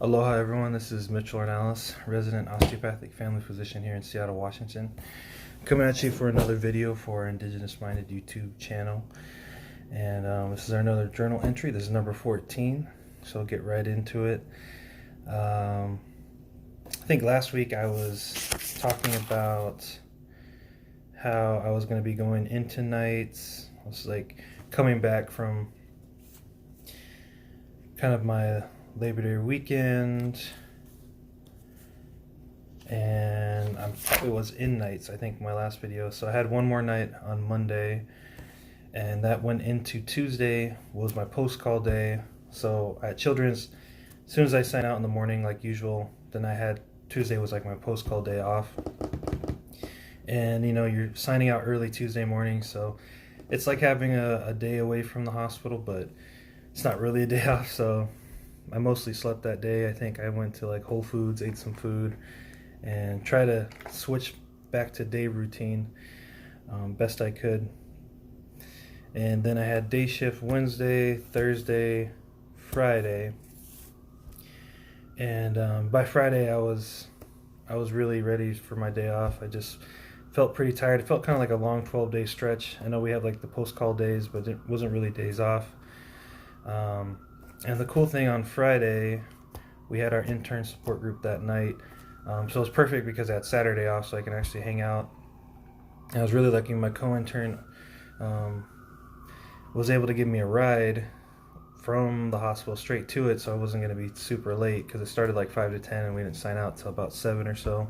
Aloha everyone, this is Mitchell Ornalis, resident osteopathic family physician here in Seattle, Washington. Coming at you for another video for our Indigenous Minded YouTube channel. And this is another journal entry. This is number 14, so I'll get right into it. I think last week I was talking about how I was going to be going into nights. I was like coming back from kind of my Labor Day weekend, and I probably was in nights, I think, my last video. So I had one more night on Monday, and that went into Tuesday, was my post-call day. So at Children's, as soon as I signed out in the morning like usual, then I had Tuesday was like my post-call day off. And you know, you're signing out early Tuesday morning, so it's like having a day away from the hospital, but it's not really a day off. So I mostly slept that day. I think I went to like Whole Foods, ate some food, and try to switch back to day routine best I could. And then I had day shift Wednesday, Thursday, Friday, and by Friday I was really ready for my day off. I just felt pretty tired. It felt kind of like a long 12-day stretch. I know we have like the post-call days, but it wasn't really days off. And the cool thing, on Friday, we had our intern support group that night. So it was perfect because I had Saturday off, so I can actually hang out. And I was really lucky. My co-intern was able to give me a ride from the hospital straight to it, so I wasn't going to be super late because it started like 5 to 10 and we didn't sign out till about 7 or so.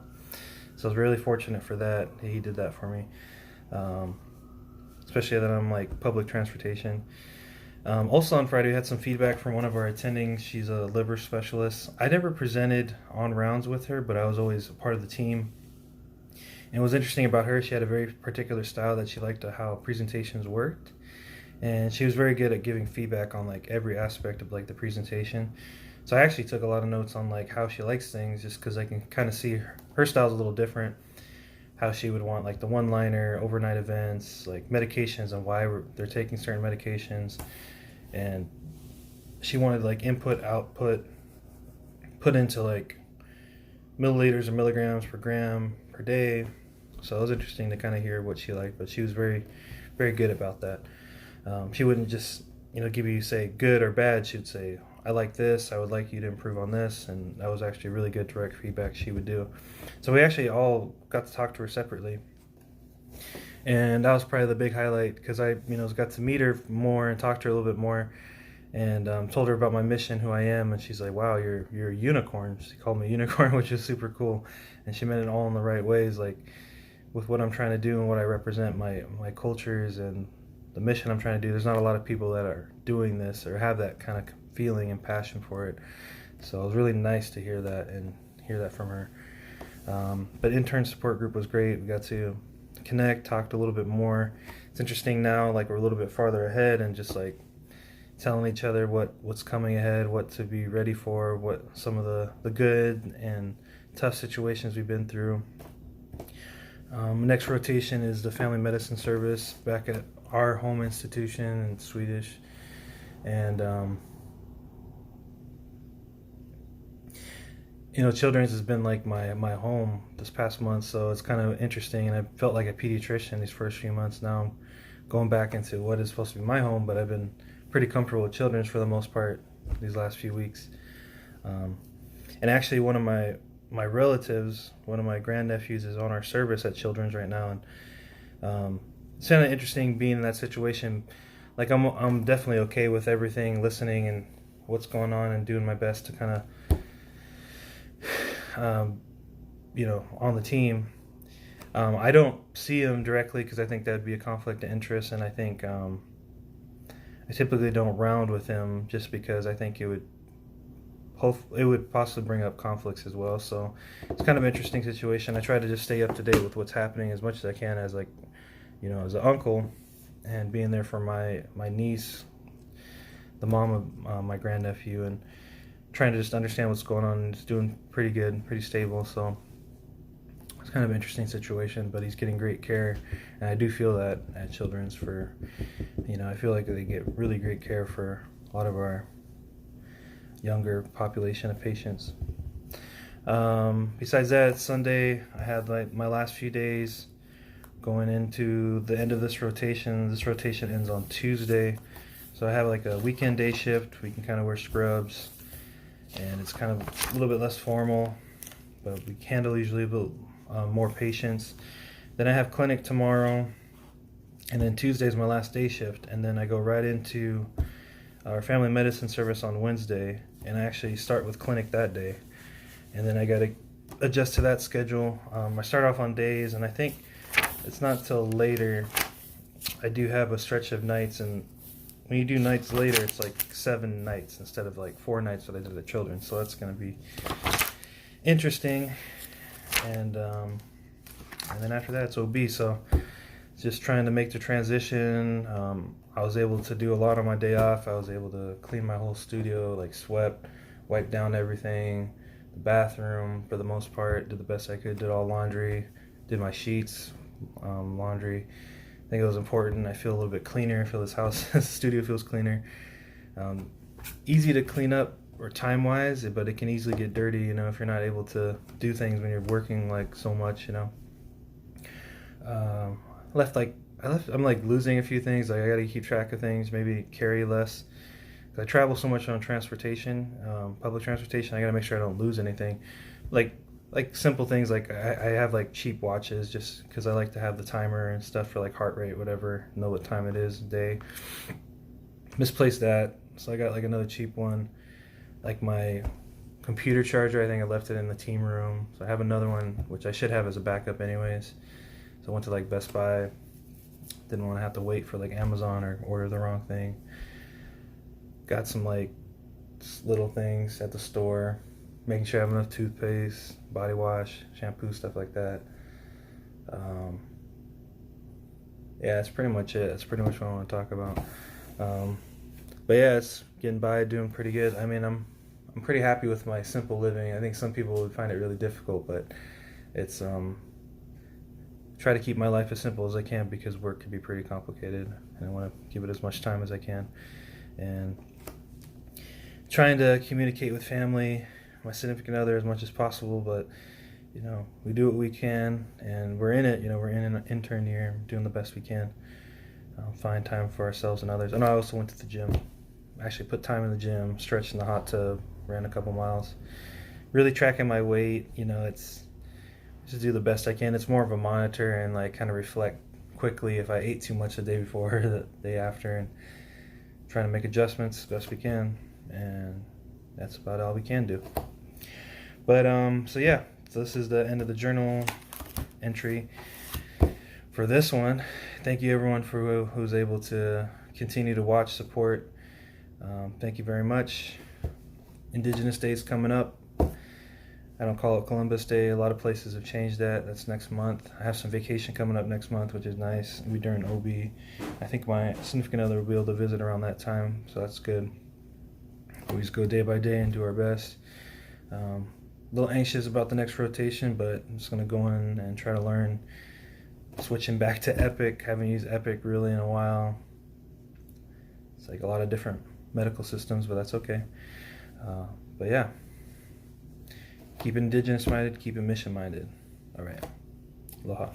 So I was really fortunate for that. He did that for me, especially that I'm like public transportation. Also on Friday, we had some feedback from one of our attendings. She's a liver specialist. I never presented on rounds with her, but I was always a part of the team. And what was interesting about her, she had a very particular style that she liked how presentations worked. And she was very good at giving feedback on like every aspect of like the presentation. So I actually took a lot of notes on like how she likes things, just because I can kind of see her style's a little different. How she would want like the one-liner, overnight events, like medications and why they're taking certain medications. And she wanted like input, output, put into like milliliters or milligrams per gram per day. So it was interesting to kind of hear what she liked, but she was very, very good about that. She wouldn't just, give you, say, good or bad. She'd say, I like this, I would like you to improve on this. And that was actually really good direct feedback she would do. So we actually all got to talk to her separately. And that was probably the big highlight, because I got to meet her more and talk to her a little bit more, and told her about my mission, who I am. And she's like, wow, you're a unicorn. She called me a unicorn, which is super cool. And she meant it all in the right ways, like with what I'm trying to do and what I represent, my cultures and the mission I'm trying to do. There's not a lot of people that are doing this or have that kind of feeling and passion for it. So it was really nice to hear that and hear that from her. But intern support group was great. We got to connect, talked a little bit more. It's interesting now, like we're a little bit farther ahead, and just like telling each other what's coming ahead, what to be ready for, what some of the good and tough situations we've been through. Next rotation is the family medicine service back at our home institution in Swedish. And Children's has been like my home this past month, so it's kind of interesting. And I felt like a pediatrician these first few months. Now I'm going back into what is supposed to be my home, but I've been pretty comfortable with Children's for the most part these last few weeks. And actually, one of my relatives, one of my grandnephews, is on our service at Children's right now, and it's kind of interesting being in that situation. Like I'm definitely okay with everything, listening and what's going on, and doing my best to kind of on the team. I don't see him directly because I think that would be a conflict of interest, and I think I typically don't round with him just because I think it would possibly bring up conflicts as well. So it's kind of an interesting situation. I try to just stay up to date with what's happening as much as I can, as like as an uncle, and being there for my niece, the mom of my grandnephew, and trying to just understand what's going on. And it's doing pretty good, pretty stable. So it's kind of an interesting situation, but he's getting great care, and I do feel that at Children's I feel like they get really great care for a lot of our younger population of patients. Besides that, Sunday I had like my last few days going into the end of this rotation. This rotation ends on Tuesday, so I have like a weekend day shift. We can kind of wear scrubs, and it's kind of a little bit less formal, but we handle usually a little more patients. Then I have clinic tomorrow, and then Tuesday is my last day shift, and then I go right into our family medicine service on Wednesday, and I actually start with clinic that day, and then I got to adjust to that schedule. I start off on days, and I think it's not till later I do have a stretch of nights, and when you do nights later, it's like 7 nights instead of like 4 nights that I did at Children's, so that's going to be interesting. And then after that it's OB, so just trying to make the transition. I was able to do a lot on my day off. I was able to clean my whole studio, like swept, wiped down everything, the bathroom for the most part, did the best I could, did all laundry, did my sheets, laundry. I think it was important. I feel a little bit cleaner. I feel this house, this studio feels cleaner. Easy to clean up or time-wise, but it can easily get dirty, you know, if you're not able to do things when you're working like so much, you know. I'm like losing a few things. Like I got to keep track of things, maybe carry less. I travel so much on transportation, public transportation. I got to make sure I don't lose anything. Like simple things, like I have like cheap watches just because I like to have the timer and stuff for like heart rate, whatever, know what time it is, day. Misplaced that, so I got like another cheap one. Like my computer charger, I think I left it in the team room, so I have another one which I should have as a backup anyways. So I went to like Best Buy, didn't want to have to wait for like Amazon or order the wrong thing. Got some like little things at the store, making sure I have enough toothpaste, body wash, shampoo, stuff like that. Yeah, that's pretty much it. That's pretty much what I want to talk about. But yeah, it's getting by, doing pretty good. I mean, I'm pretty happy with my simple living. I think some people would find it really difficult, but it's try to keep my life as simple as I can because work can be pretty complicated, and I want to give it as much time as I can. And trying to communicate with family, my significant other, as much as possible, but you know, we do what we can, and we're in it. You know, we're in an intern year, doing the best we can. Find time for ourselves and others. And I also went to the gym. Actually put time in the gym, stretched in the hot tub, ran a couple miles. Really tracking my weight. You know, it's just do the best I can. It's more of a monitor and like kind of reflect quickly if I ate too much the day before or the day after, and trying to make adjustments as best we can. And that's about all we can do. But so yeah, so this is the end of the journal entry for this one. Thank you everyone for who's able to continue to watch, support. Thank you very much. Indigenous Day is coming up. I don't call it Columbus Day. A lot of places have changed that. That's next month. I have some vacation coming up next month, which is nice. It'll be during OB. I think my significant other will be able to visit around that time, so that's good. We just go day by day and do our best. A little anxious about the next rotation, but I'm just going to go in and try to learn. Switching back to Epic. Haven't used Epic really in a while. It's like a lot of different medical systems, but that's okay. But yeah. Keep indigenous minded, keep it mission minded. All right. Aloha.